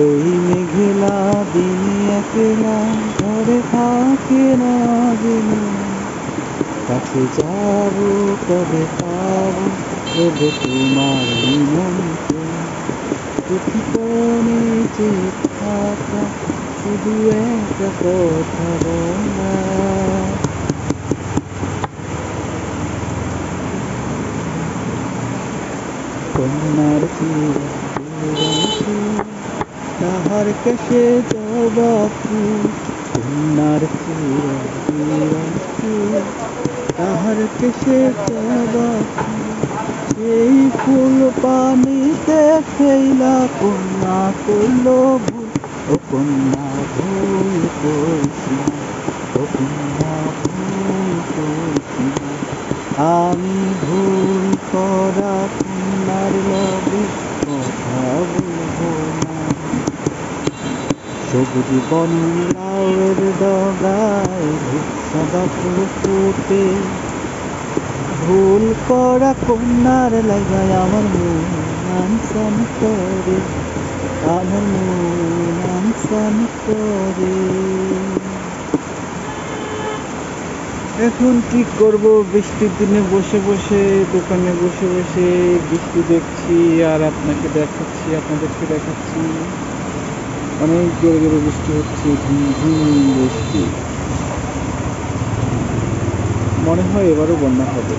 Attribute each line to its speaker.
Speaker 1: এই মেঘলা দিনে একলা ঘরে থাকে না জেনে, কাছে যাব কবে পাবো তবে তোমার নিমন্ত্রণ। দুটি কোণে চেয়ে থাকা শুধু একটা কথা বলা। কন্যার তাহার কেশে জবা ফুল, কন্যার তাহার কেশে জবা ফুল, সেই ফুল পানিতে ফেলা কন্যা করল ভুল। ও কন্যা ভুল করছি, ও কন্যা ভুল করছি, আমি ভুল করা কন্যার লগে কথা বলবো না। সবুজ বন লাউয়ের ডগায় সাদা ফুল ফুটে, ভুল করা কন্যার লাগায় আমার মন আনসান করে, আমার মন আনসান করে। এখন কি করব, বৃষ্টির দিনে বসে বসে দোকানে বসে বসে বৃষ্টি দেখছি আর আপনাদেরকে দেখাচ্ছি। অনেক জোরে জোরে বৃষ্টি হচ্ছে, ঝুম বৃষ্টি। মনে হয় এবারও বন্যা হবে।